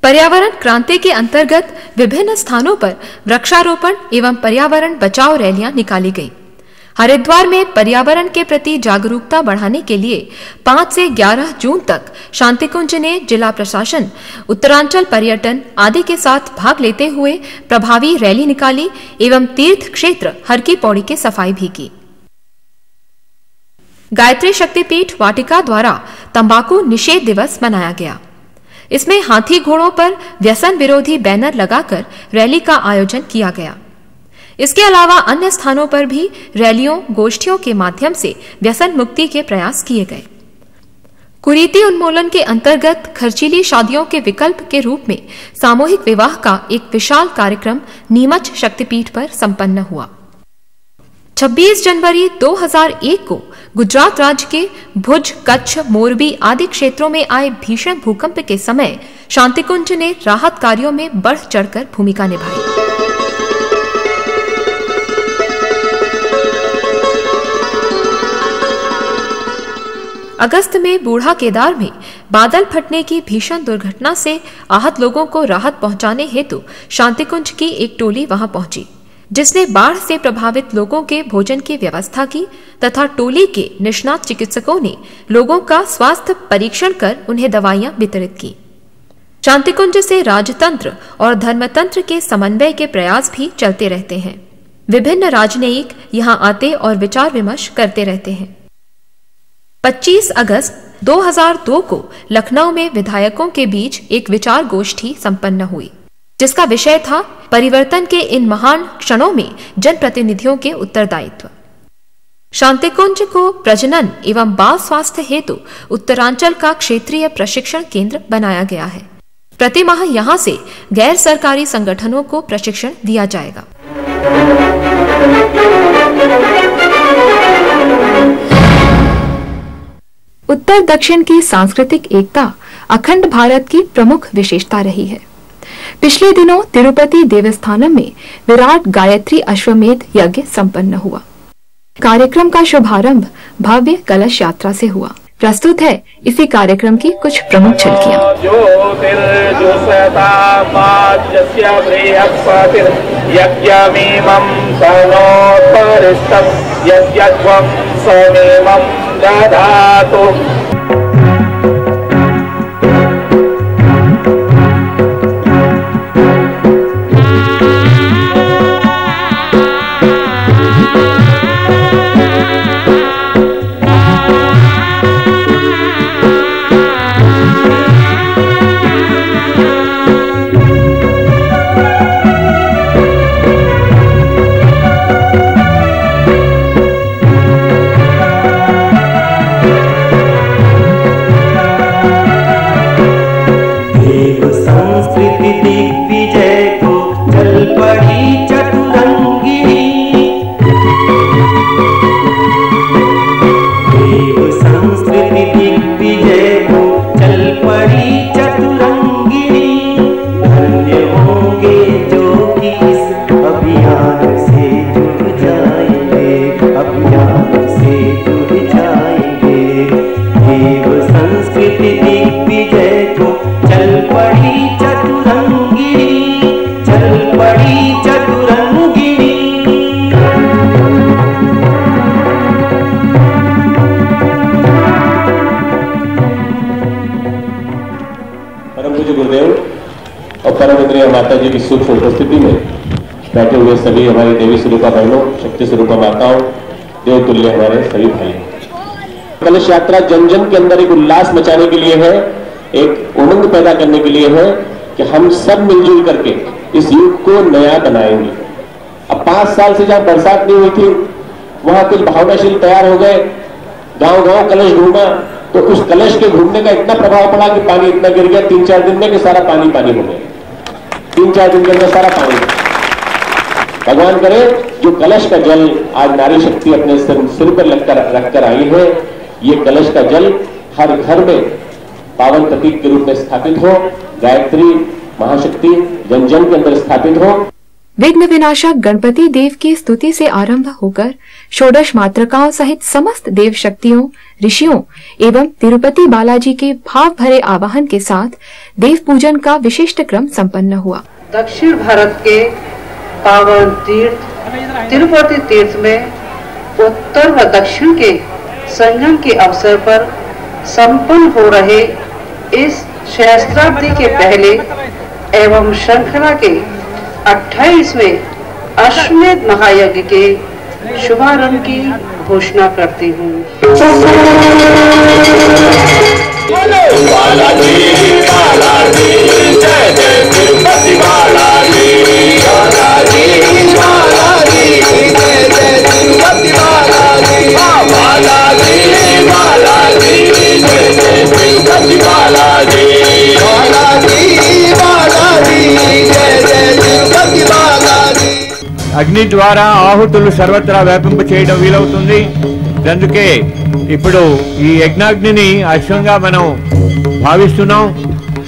पर्यावरण क्रांति के अंतर्गत विभिन्न स्थानों पर वृक्षारोपण एवं पर्यावरण बचाव रैलियां निकाली गईं। हरिद्वार में पर्यावरण के प्रति जागरूकता बढ़ाने के लिए 5 से 11 जून तक शांतिकुंज ने जिला प्रशासन, उत्तरांचल पर्यटन आदि के साथ भाग लेते हुए प्रभावी रैली निकाली एवं तीर्थ क्षेत्र हर की पौड़ी की सफाई भी की। गायत्री शक्तिपीठ वाटिका द्वारा तंबाकू निषेध दिवस मनाया गया। इसमें हाथी घोड़ों पर व्यसन विरोधी बैनर लगाकर रैली का आयोजन किया गया। इसके अलावा अन्य स्थानों पर भी रैलियों, गोष्ठियों के माध्यम से व्यसन मुक्ति के प्रयास किए गए। कुरीति उन्मूलन के अंतर्गत खर्चीली शादियों के विकल्प के रूप में सामूहिक विवाह का एक विशाल कार्यक्रम नीमच शक्तिपीठ पर संपन्न हुआ। 26 जनवरी 2001 को गुजरात राज्य के भुज, कच्छ, मोरबी आदि क्षेत्रों में आए भीषण भूकंप के समय शांतिकुंज ने राहत कार्यों में बढ़ चढ़कर भूमिका निभाई। अगस्त में बूढ़ा केदार में बादल फटने की भीषण दुर्घटना से आहत लोगों को राहत पहुंचाने हेतु शांतिकुंज की एक टोली वहां पहुंची, जिसने बाढ़ से प्रभावित लोगों के भोजन की व्यवस्था की तथा टोली के निष्णात चिकित्सकों ने लोगों का स्वास्थ्य परीक्षण कर उन्हें दवाइयां वितरित की। शांतिकुंज से राजतंत्र और धर्मतंत्र के समन्वय के प्रयास भी चलते रहते हैं। विभिन्न राजनयिक यहां आते और विचार विमर्श करते रहते हैं। 25 अगस्त 2002 को लखनऊ में विधायकों के बीच एक विचार गोष्ठी संपन्न हुई, जिसका विषय था परिवर्तन के इन महान क्षणों में जनप्रतिनिधियों के उत्तरदायित्व। शांतिकुंज को प्रजनन एवं बाल स्वास्थ्य हेतु उत्तरांचल का क्षेत्रीय प्रशिक्षण केंद्र बनाया गया है। प्रतिमाह यहां से गैर सरकारी संगठनों को प्रशिक्षण दिया जाएगा। उत्तर दक्षिण की सांस्कृतिक एकता अखंड भारत की प्रमुख विशेषता रही है। पिछले दिनों तिरुपति देवस्थानम में विराट गायत्री अश्वमेध यज्ञ संपन्न हुआ। कार्यक्रम का शुभारंभ भव्य कलश यात्रा से हुआ। प्रस्तुत है इसी कार्यक्रम की कुछ प्रमुख झलकियां। माता जी की सूक्ष्म उपस्थिति में बैठे हुए सभी हमारी देवी स्वरूपा बहनों, शक्ति स्वरूपा माताओं, देवतुल्य हमारे सभी भाई, कलश यात्रा जन जन के अंदर एक उल्लास मचाने के लिए है, एक उमंग पैदा करने के लिए है कि हम सब मिलजुल करके इस युग को नया बनाएंगे। अब 5 साल से जहां बरसात नहीं हुई थी वहां कुछ भावनाशील तैयार हो गए, गांव गांव कलश घूमा, तो उस कलश के घूमने का इतना प्रभाव पड़ा कि पानी इतना गिर गया 3-4 दिन में कि सारा पानी पानी हो गया। 3-4 दिन के अंदर सारा पानी। भगवान करे जो कलश का जल आज नारी शक्ति अपने सिर पर रखकर आई है, ये कलश का जल हर घर में पावन प्रतीक के रूप में स्थापित हो, गायत्री महाशक्ति जन जन के अंदर स्थापित हो। विघ्न विनाशक गणपति देव की स्तुति से आरंभ होकर षोडश मातृकाओं सहित समस्त देव शक्तियों, ऋषियों एवं तिरुपति बालाजी के भाव भरे आवाहन के साथ देव पूजन का विशिष्ट क्रम संपन्न हुआ। दक्षिण भारत के पावन तीर्थ तिरुपति तीर्थ में उत्तर व दक्षिण के संगम के अवसर पर संपन्न हो रहे इस सहस्त्राब्दी के पहले एवं श्रृंखला के 28वें अश्वमेध महायज्ञ के शुभारंभ की घोषणा करती हूँ। बालाजी అగ్ని ద్వారా ఆహుతులు సర్వత్రా వ్యాపింప చేయడం వీలవుతుంది. అందుకే ఇప్పుడు ఈ యజ్ఞాగ్నిని అశ్వంగా మనం భావిస్తున్నాం.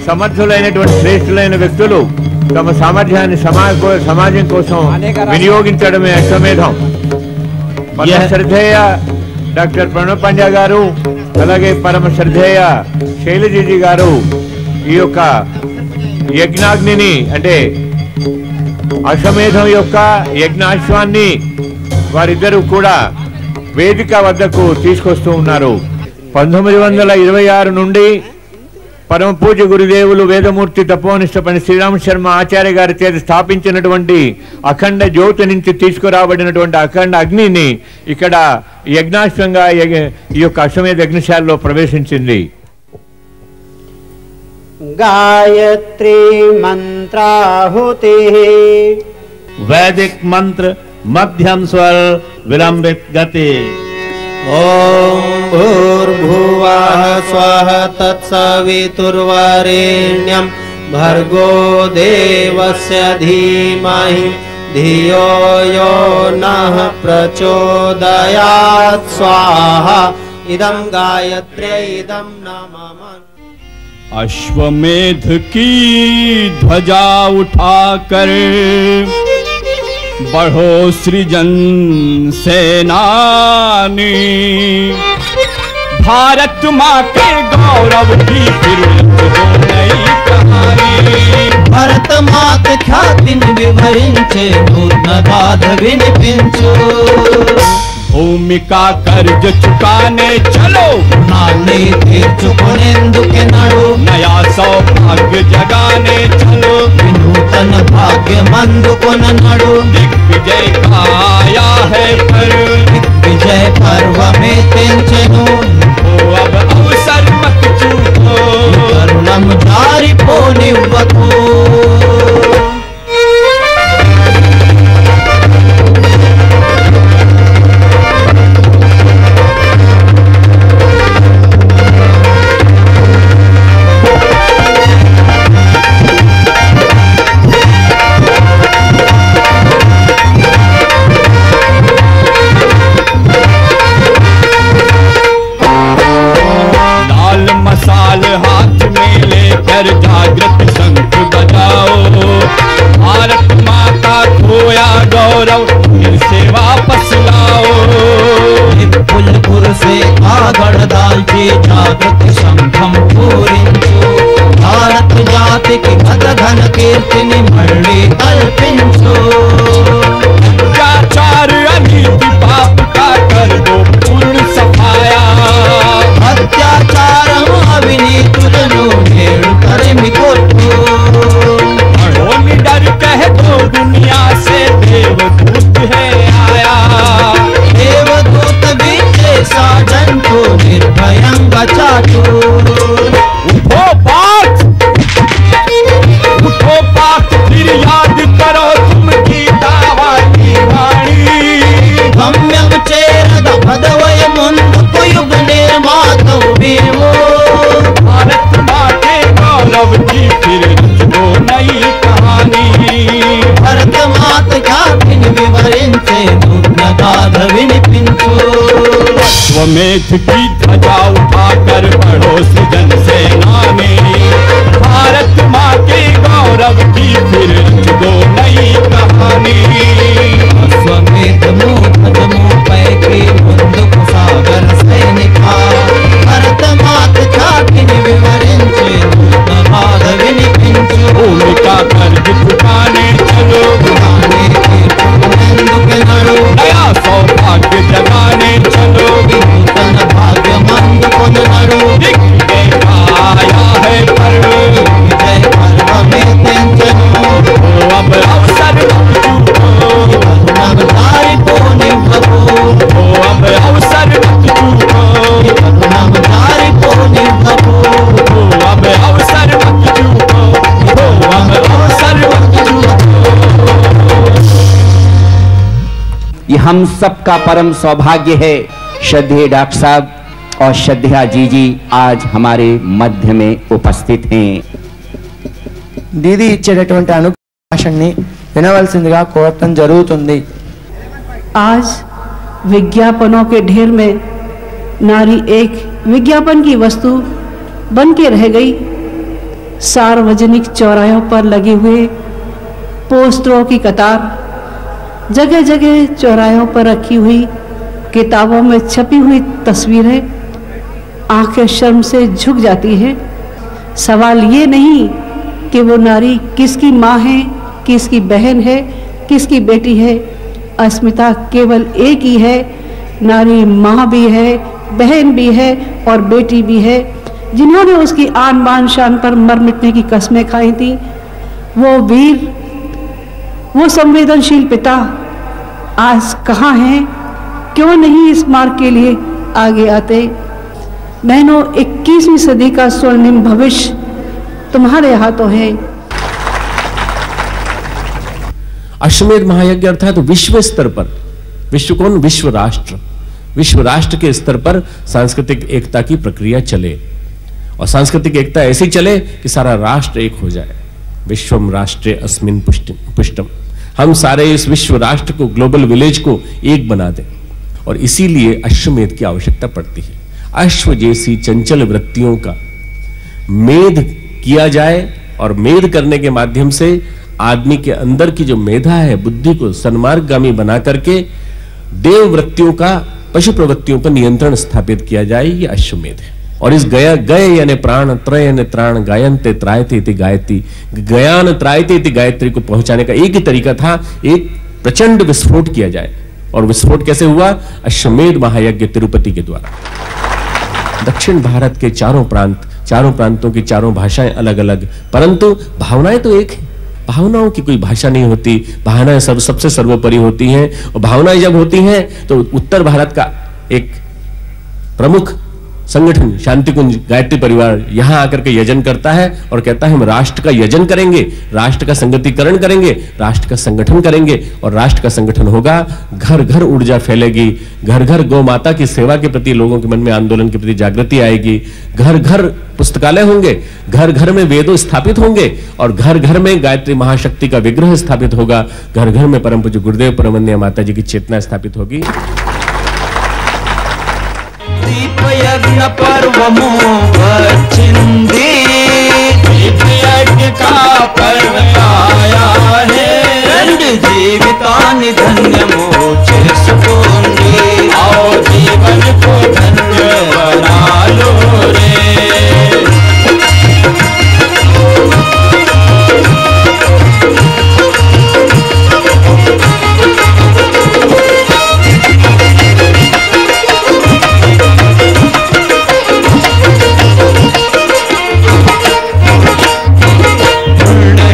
సమర్థులైనటువంటి శ్రేష్ఠులైన వ్యక్తులు తమ సామర్థ్యాన్ని సమాజం కోసం వినియోగించడమే అశ్వమేధం. పరమ శ్రద్ధేయ డాక్టర్ ప్రణవ్ పండ్యా గారు, అలాగే పరమ శ్రద్ధేయ శైలజీజీ గారు ఈ యొక్క యజ్ఞాగ్నిని అంటే అశ్వమేధం యొక్క యజ్ఞాశ్వాన్ని వారిద్దరూ కూడా వేదిక వద్దకు తీసుకొస్తూ ఉన్నారు. 1926 నుండి పరమ పూజ్య గురుదేవులు వేదమూర్తి తపోనిష్ట పని శ్రీరామ శర్మ ఆచార్య గారి చేత స్థాపించినటువంటి అఖండ జ్యోతి నుంచి తీసుకురాబడినటువంటి అఖండ అగ్నిని ఇక్కడ యజ్ఞాశ్వంగా ఈ యొక్క అశ్వమేధ యజ్ఞశాలలో ప్రవేశించింది. गायत्री मंत्राहुति वैदिक मंत्र मध्यम स्वर विलंबित गति। ओम भूर्भुवः स्वः तत्सवितुर्वरेण्यं भर्गो देवस्य धीमहि धियो यो नः प्रचोदयात् स्वाहा इदं गायत्र्यै इदं नमः। अश्वमेध की ध्वजा उठाकर बढ़ो सृजन सेनानी, भारत माँ के गौरव की फिर नई कहानी। भारत मात ख्याति विवरिंचे नूतन विनिपिंचु, भूमि का कर्ज चुकाने चलो नाली तीर्चुकुनेंदु के नडु, नया सौभाग्य जगाने चलो नूतन भाग्य मंदु को नडु। दिग्विजय का आया है पर्व, दिग्विजय पर्व में तेंचनु अब अवसर मत चूको, करुणम जारी पोनिवतु। हाथ में लेकर जागृत शंख बजाओ, भारत माता खोया गौरव फिर से वापस लाओ। पुलपुर से आगड़ दाल्ची जागृत शंखम पूरिंचु, भारत जाति की घन घन कीर्तिनि मళ్ళీ कल्पिंचु। अत्याचार अनीति पाप का कर दो पूर्ण सफाया, अत्याचारम अविनीतुలను నేడు తరిమి కొట్టు। बढ़ो निडर कह दो दुनिया से देवदूत है आया, देवदूत बीते साजन को निर्भयंगा चाटू। उठो बात फिर याद करो तुम गीता वाली वाणी। गम्यम चेरद पदवय मुंदुकु युग निर्मातौ भीमो, भारत माँ के गौरव की फिर रचो नई कहानी। भरत मात ख्यातिनि विवरिंचे नूतन गाథ विनिपिंचु। अश्वमेध की ध्वजा उठाकर बढ़ो सृजन सेनानी, भारत माँ के गौरव की फिर रचो नई कहानी। अश्वमेध मूर्धजमो पैकी मुंदुकु सागर सैनिक, भरत मात ख्यातिनि विवरिंचे नूतन गाథ विनिपिंचु। भूमि का कर्ज चुकाने चलो तीर्चुकुनेंदुके नडु, नया सौभाग्य जगाने चलो नूतन भाग्य मंदु को नडु। दिग्विजय का आया है पर्व, विजय पर्व में तेंचनु अब अवसर मत चूको, करुणम जारी पोनिवतु। अब अवसर मत चूको, करुणम जारी पोनिवतु। अब अवसर मत चूको, अब अवसर मत चूको। ये हम सबका परम सौभाग्य है। श्रद्धेय डॉक्टर साहब और श्रद्धेया जी आज हमारे मध्य में उपस्थित हैं। दीदी ఇచ్చేటటువంటి అనుభాషణని వినవలసిందిగా కోరటం జరుగుతుంది. आज विज्ञापनों के ढेर में नारी एक विज्ञापन की वस्तु बन के रह गई. सार्वजनिक चौराहों पर लगे हुए पोस्टरों की कतार, जगह जगह चौराहों पर रखी हुई किताबों में छपी हुई तस्वीरें आंखें शर्म से झुक जाती हैं. सवाल ये नहीं कि वो नारी किसकी माँ है, किसकी बहन है, किसकी बेटी है. अस्मिता केवल एक ही है. नारी माँ भी है, बहन भी है और बेटी भी है. जिन्होंने उसकी आन बान शान पर मर मिटने की कस्में खाई थी, वो वीर, वो संवेदनशील पिता आज कहाँ हैं? क्यों नहीं इस मार्ग के लिए आगे आते? बहनों, 21वीं सदी का स्वर्णिम भविष्य तुम्हारे हाथों है. अश्वमेध महायज्ञ अर्थात विश्व स्तर पर, विश्व कौन? विश्व राष्ट्र, विश्व राष्ट्र के स्तर पर सांस्कृतिक एकता की प्रक्रिया चले और सांस्कृतिक एकता ऐसी चले कि सारा राष्ट्र एक हो जाए. विश्वम राष्ट्रे अस्मिन पुष्टम. हम सारे इस विश्व राष्ट्र को, ग्लोबल विलेज को एक बना दें और इसीलिए अश्वमेध की आवश्यकता पड़ती है. अश्व जैसी चंचल वृत्तियों का मेध किया जाए और मेध करने के माध्यम से आदमी के अंदर की जो मेधा है, बुद्धि को सन्मार्गगामी बना करके देव वृत्तियों का, पशु प्रवृत्तियों पर नियंत्रण स्थापित किया जाए. ये अश्वमेध है. और इस गया गय यानी प्राण, त्रय यानी त्राण, गायन्ते त्रायते इति गायत्री, गयान त्रायते इति गायत्री को पहुंचाने का एक ही तरीका था, एक प्रचंड विस्फोट किया जाए. और विस्फोट कैसे हुआ? अश्वमेध महायज्ञ तिरुपति के द्वारा. दक्षिण भारत के चारों प्रांतों की चारों भाषाएं अलग अलग, परंतु भावनाएं तो एक है. भावनाओं की कोई भाषा नहीं होती, भावनाएं सबसे सर्वोपरि होती हैं. और भावनाएं जब होती हैं तो उत्तर भारत का एक प्रमुख संगठन शांतिकुंज गायत्री परिवार यहां आकर के यजन करता है और कहता है हम राष्ट्र का यजन करेंगे, राष्ट्र का संगतिकरण करेंगे, राष्ट्र का संगठन करेंगे. और राष्ट्र का संगठन होगा, घर घर ऊर्जा फैलेगी, घर घर गौ माता की सेवा के प्रति लोगों के मन में आंदोलन के प्रति जागृति आएगी, घर घर पुस्तकालय होंगे, घर घर में वेदों स्थापित होंगे और घर घर में गायत्री महाशक्ति का विग्रह स्थापित होगा, घर घर में परम पूज्य गुरुदेव परमवंदनीय माता जी की चेतना स्थापित होगी. दीप यज्ञ पर्वमो वचिंदी, दीप यज्ञ का पर्व आया है. दंड जीवितानि धन्य मोचे सुकोंडी, आओ जीवन को धन्य बना लो रे.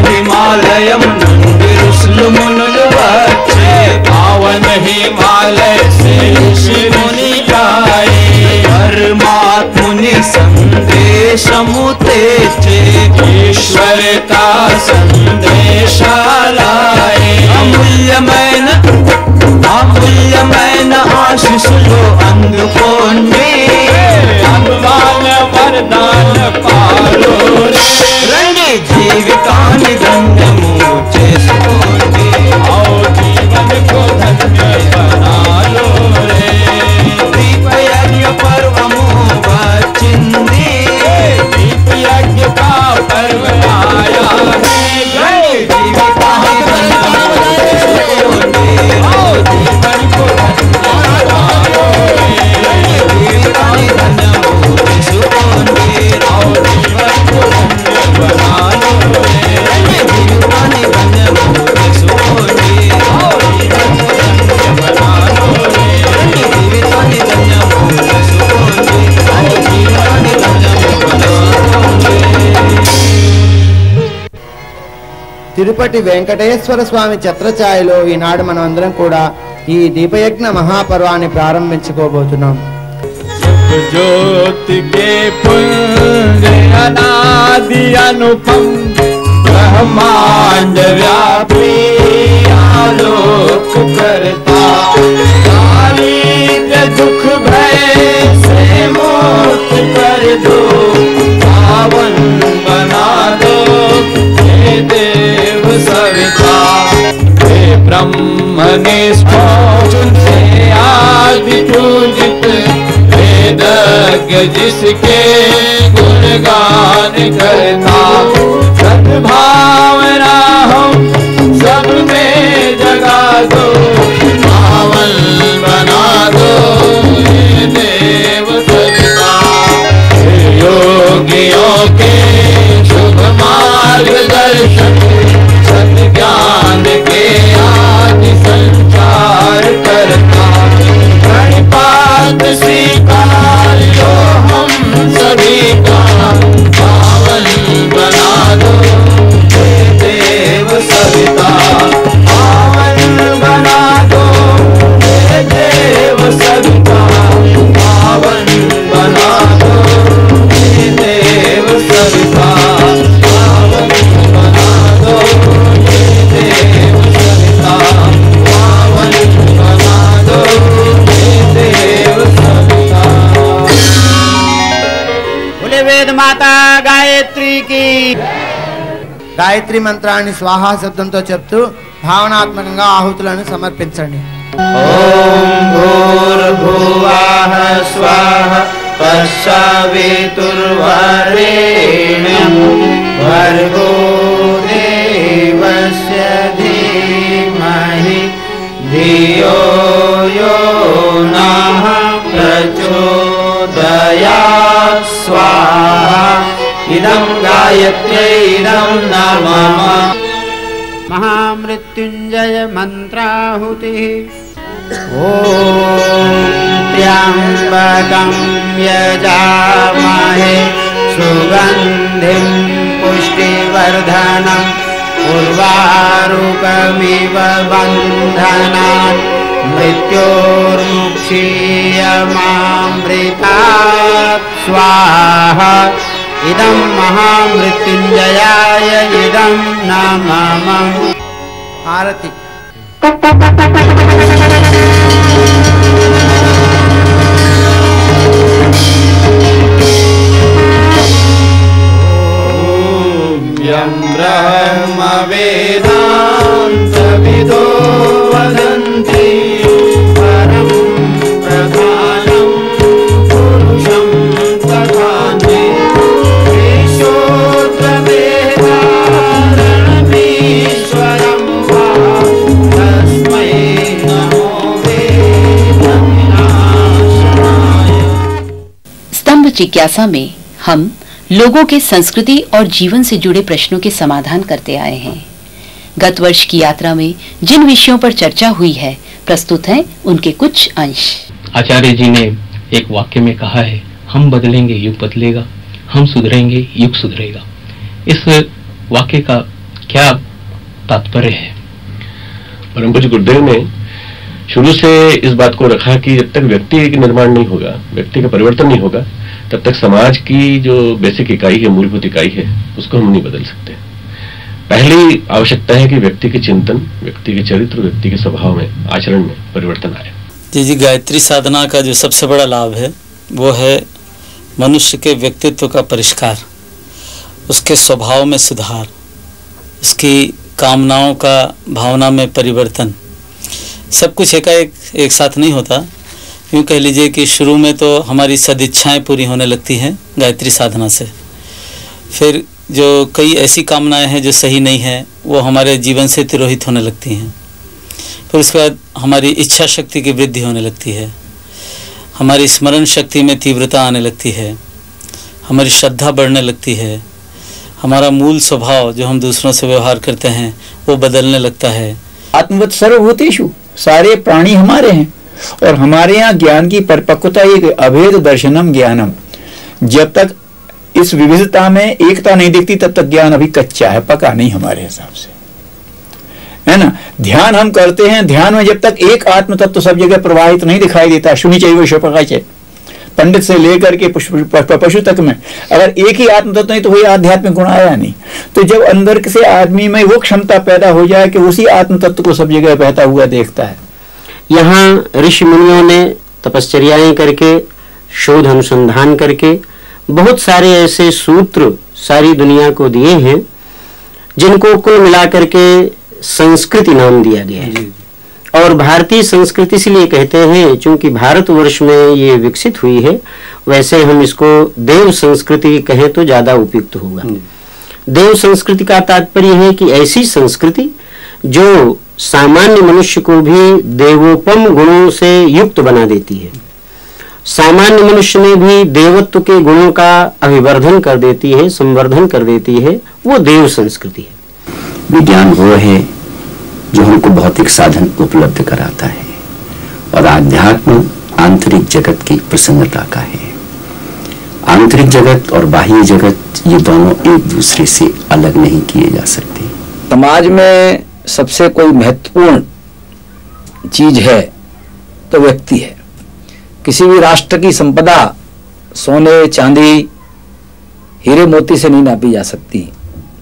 हिमालयम नंदिरुस्लुमुनुलवच्चे, पावन हिमालय से ऋषि मुनि आए. परमात्मुनि संदेशमुतेचे, ईश्वर का संदेश लाए. अमूल्यमैन आशीष लो अंग पोंडी, भगवान वरदान पालो रे. रंगे जीवितानि धन्य मोचे सुकोंडी, आओ जीवन को धन्य बना लो रे. दीप यज्ञ पर्वमो वचिंदी, दीप यज्ञ का पर्व आया है. रंगे जीवितानि धन्य मोचे सुकोंडी, आओ जीवन को धन्य बना लो रे. रंगे जीवितानि धन्य मोचे सुकोंडी, आओ जीवन को धन्य बना लो रे. रंगे जीवितानि धन्य मोचे सुकोंडी, आओ जीवन को धन्य बना लो रे. रंगे जीवितानि धन्य मोचे सुकोंडी, आओ जीवितानि धन्य बना लो रे. తిరుపతి వెంకటేశ్వర స్వామి ఛత్రఛాయలో ఈనాడు మనం అందరం కూడా ఈ దీపయజ్ఞ మహాపర్వాన్ని ప్రారంభించుకోబోతున్నాం. ज्योति के पुंज अनादि अनुपम, ब्रह्मांड व्यापी आलोक करता. दारिद्र्य दुख भय से मुक्त कर दो, पावन बना दो हे देव सविता. ब्रह्मनिष्ठो से आदि पूजित वेदज्ञ जिसके गुणगान करता। सद्भावना हम सब में जगा दो, पावन बना दो हे देव सविता। योगियों के शुभ मार्गदर्शन, सद्ज्ञान के आदि संचार करता। प्रणिपात स्वीकार लो हम सभी का, पावन बना दो हे देव सविता। पावन बना दो हे देव सविता, पावन बना दो हे देव सविता, पावन बना दो हे देव सविता, पावन बना दो हे देव सविता। बोले वेद माता गायत्री की। గాయత్రి మంత్రాన్ని స్వాహా శబ్దంతో చెప్తూ భావనాత్మకంగా ఆహుతులను సమర్పించండి. ఓం భూర్భువః స్వాహ తస్సవితుర్వరేణ్యం భర్గో దేవస్య ధీమహి ధియో యో నః ప్రచోదయాత్ స్వాహా। इदं गायत्र्यै इदं नमः। महामृत्युंजय मंत्राहुतिः। ओम त्र्यंबकं यजामहे सुगंधिं पुष्टिवर्धनम् उर्वारुकमिव बन्धनात् मृत्योर्मुक्षीयमामृतात् स्वाहा। इदं महामृत्युंजयाय इदं नमः। आरती। यं ब्रह्म वेदान्तविदो वदन्ति परं प्रधानं पुरुषं तथान्ये। ईश्वरं वा तस्मै नमो वेदविनाशाय। स्तंभ जिज्ञासा में हम लोगों के संस्कृति और जीवन से जुड़े प्रश्नों के समाधान करते आए हैं। गत वर्ष की यात्रा में जिन विषयों पर चर्चा हुई है, प्रस्तुत हैं उनके कुछ अंश। आचार्य जी ने एक वाक्य में कहा है, हम बदलेंगे युग बदलेगा, हम सुधरेंगे युग सुधरेगा। इस वाक्य का क्या तात्पर्य है? परम पूज्य गुरुदेव ने शुरू से इस बात को रखा कि जब तक व्यक्ति का निर्माण नहीं होगा, व्यक्ति का परिवर्तन नहीं होगा, तब तक समाज की जो बेसिक इकाई है, मूलभूत इकाई है, उसको हम नहीं बदल सकते। पहली आवश्यकता है कि व्यक्ति के चिंतन, व्यक्ति के चरित्र, व्यक्ति के स्वभाव में, आचरण में परिवर्तन आए। जी गायत्री साधना का जो सबसे बड़ा लाभ है वो है मनुष्य के व्यक्तित्व का परिष्कार, उसके स्वभाव में सुधार, उसकी कामनाओं का भावना में परिवर्तन। सब कुछ एक साथ नहीं होता। यूँ कह लीजिए कि शुरू में तो हमारी सदिच्छाएं पूरी होने लगती हैं गायत्री साधना से, फिर जो कई ऐसी कामनाएं हैं जो सही नहीं हैं वो हमारे जीवन से तिरोहित होने लगती हैं। फिर उसके बाद हमारी इच्छा शक्ति की वृद्धि होने लगती है, हमारी स्मरण शक्ति में तीव्रता आने लगती है, हमारी श्रद्धा बढ़ने लगती है, हमारा मूल स्वभाव जो हम दूसरों से व्यवहार करते हैं वो बदलने लगता है। आत्मवत् सर्वभूतेषु, सारे प्राणी हमारे हैं और हमारे यहाँ ज्ञान की परिपक्वता एक अभेद दर्शनम ज्ञानम। जब तक इस विविधता में एकता नहीं दिखती तब तक ज्ञान अभी कच्चा है, पका नहीं हमारे हिसाब से, है ना। ध्यान हम करते हैं, ध्यान में जब तक एक आत्म तत्व सब जगह प्रवाहित नहीं दिखाई देता, शुनि चाहिए शोपकाचे, पंडित से लेकर के पशु तक में अगर एक ही आत्म तत्व नहीं तो वही आध्यात्मिक गुण आया नहीं। तो जब अंदर से आदमी में वो क्षमता पैदा हो जाए कि उसी आत्म तत्व को सब जगह बहता हुआ देखता है। यहाँ ऋषि मुनियों ने तपश्चर्याएं करके, शोध अनुसंधान करके बहुत सारे ऐसे सूत्र सारी दुनिया को दिए हैं जिनको कुल मिलाकर के संस्कृति नाम दिया गया है। और भारतीय संस्कृति इसलिए कहते हैं क्योंकि भारतवर्ष में ये विकसित हुई है, वैसे हम इसको देव संस्कृति कहें तो ज्यादा उपयुक्त होगा। देव संस्कृति का तात्पर्य है कि ऐसी संस्कृति जो सामान्य मनुष्य को भी देवोपम गुणों से युक्त बना देती है, सामान्य मनुष्य में भी देवत्व के गुणों का अभिवर्धन कर देती है, संवर्धन कर देती है, वो देव संस्कृति है। विज्ञान वो है जो हमको भौतिक साधन उपलब्ध कराता है और आध्यात्म आंतरिक जगत की प्रसन्नता का है। आंतरिक जगत और बाह्य जगत ये दोनों एक दूसरे से अलग नहीं किए जा सकते। समाज में सबसे कोई महत्वपूर्ण चीज है तो व्यक्ति है। किसी भी राष्ट्र की संपदा सोने चांदी हीरे मोती से नहीं नापी जा सकती।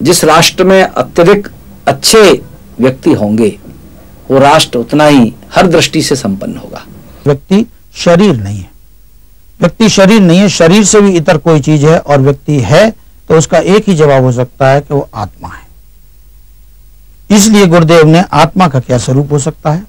जिस राष्ट्र में अत्यधिक अच्छे व्यक्ति होंगे वो राष्ट्र उतना ही हर दृष्टि से संपन्न होगा। व्यक्ति शरीर नहीं है, व्यक्ति शरीर नहीं है, शरीर से भी इतर कोई चीज है, और व्यक्ति है तो उसका एक ही जवाब हो सकता है कि वो आत्मा है। इसलिए गुरुदेव ने आत्मा का क्या स्वरूप हो सकता है,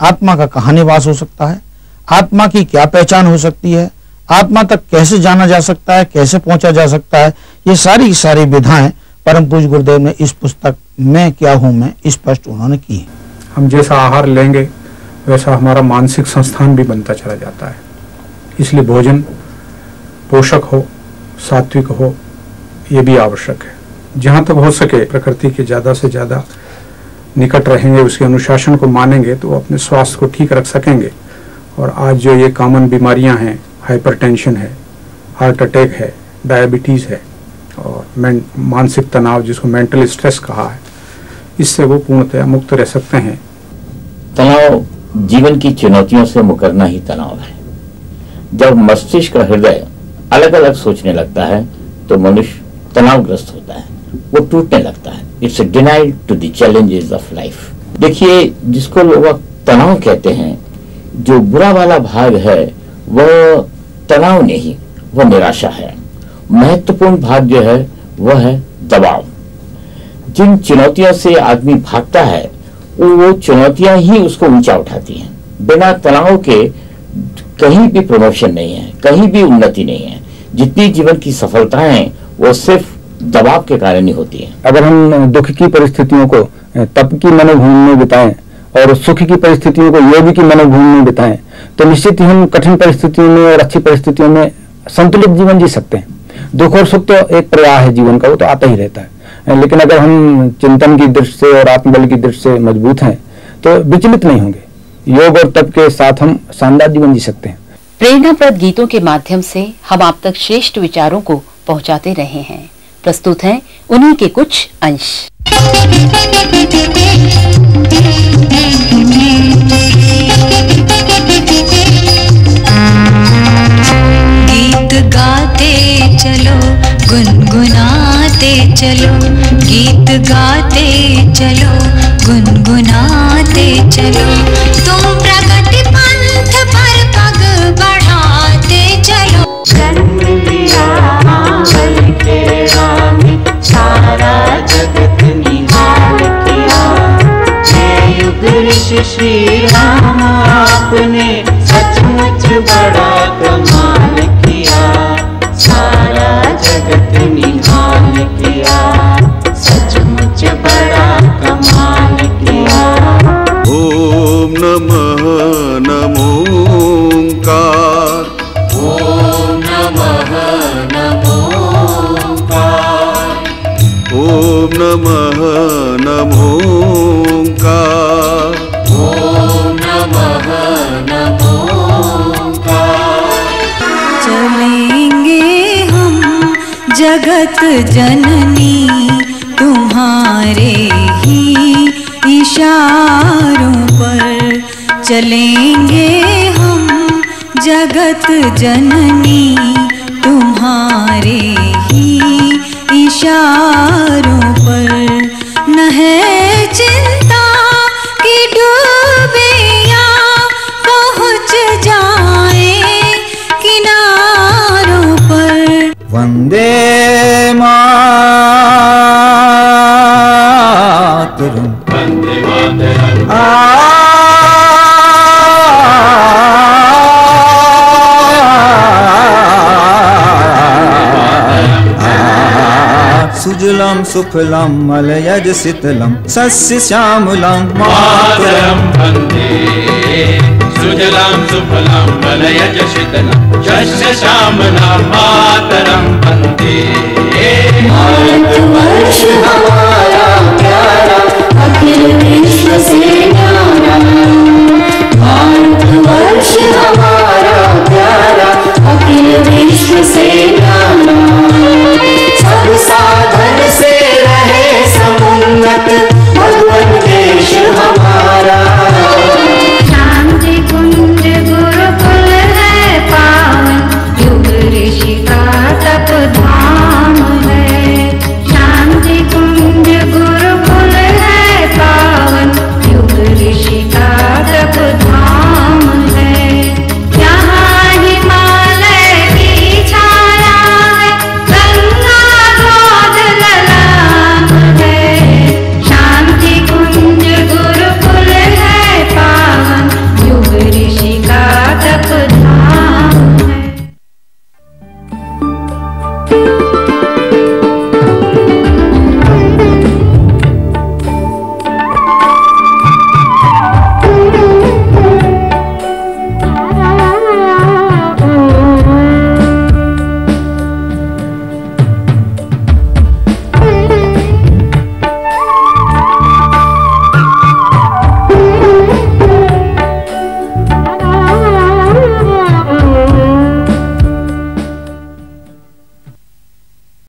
आत्मा का कहाँ निवास हो सकता है, आत्मा की क्या पहचान हो सकती है, आत्मा तक कैसे जाना जा सकता है, कैसे पहुंचा जा सकता है, ये सारी विधाएं परम पूज्य गुरुदेव ने इस पुस्तक में क्या हूं मैं स्पष्ट उन्होंने की है। हम जैसा आहार लेंगे वैसा हमारा मानसिक संस्थान भी बनता चला जाता है। इसलिए भोजन पोषक हो, सात्विक हो, ये भी आवश्यक है। जहाँ तक हो सके प्रकृति के ज़्यादा से ज़्यादा निकट रहेंगे, उसके अनुशासन को मानेंगे तो अपने स्वास्थ्य को ठीक रख सकेंगे। और आज जो ये कॉमन बीमारियां हैं, हाइपरटेंशन है, हार्ट अटैक है, डायबिटीज़ है और मानसिक तनाव जिसको मेंटल स्ट्रेस कहा है, इससे वो पूर्णतः मुक्त रह सकते हैं। तनाव जीवन की चुनौतियों से मुकरना ही तनाव है। जब मस्तिष्क और हृदय अलग अलग सोचने लगता है तो मनुष्य तनावग्रस्त होता है, वो टूटने लगता है। It's a denial to the challenges of life. देखिए, जिसको लोग तनाव कहते हैं, जो बुरा वाला भाग है वह तनाव नहीं, वह निराशा है। महत्वपूर्ण भाग जो है वह है दबाव। जिन चुनौतियों से आदमी भागता है वो चुनौतियां ही उसको ऊंचा उठाती हैं। बिना तनाव के कहीं भी प्रमोशन नहीं है, कहीं भी उन्नति नहीं है। जितनी जीवन की सफलताएं हैं वो सिर्फ दबाव के कारण ही होती है। अगर हम दुख की परिस्थितियों को तप की मनोभूमि में बिताएं और सुख की परिस्थितियों को योग की मनोभूमि में बिताएं तो निश्चित ही हम कठिन परिस्थितियों में और अच्छी परिस्थितियों में संतुलित जीवन जी सकते हैं। दुख और सुख तो एक प्रवाह है जीवन का, वो तो आता ही रहता है। लेकिन अगर हम चिंतन की दृष्टि से और आत्मबल की दृष्टि से मजबूत हैं तो विचलित नहीं होंगे। योग और तप के साथ हम शानदार जीवन जी सकते हैं। प्रेरणाप्रद गीतों के माध्यम से हम आप तक श्रेष्ठ विचारों को पहुंचाते रहे हैं। प्रस्तुत हैं उन्हीं के कुछ अंश। गीत गाते चलो, गुनगुनाते चलो, गीत गाते चलो, गुनगुनाते चलो। तुम प्रगति पंथ पर पग बढ़ाते चलो। जन्म लिया बल के राम, सारा जगत निहाल किया। हे युग ऋषि श्री राम, आपने सचमुच बड़ा कमाल किया। सारा जगत निहाल किया, सचमुच बड़ा कमाल किया। ओम नमः नमो ओंकार। ओम नमः नमो ओंकार। ओम नमः नमो ओंकार। ओम नमः नमो ओंकार। चलेंगे हम जगत जननी तुम्हारे ही इशारों पर। चलेंगे हम जगत जननी तुम्हारे ही इशारों पर। न है चिंता कि डूबे या पहुँच जाए किनारों पर। वंदे मातरम, वंदे मातरम। सुजलां सुफलां मलयज शीतलं सस्य श्यामलां मातरं वन्दे सुजलां सुफलां मलयज शीतलां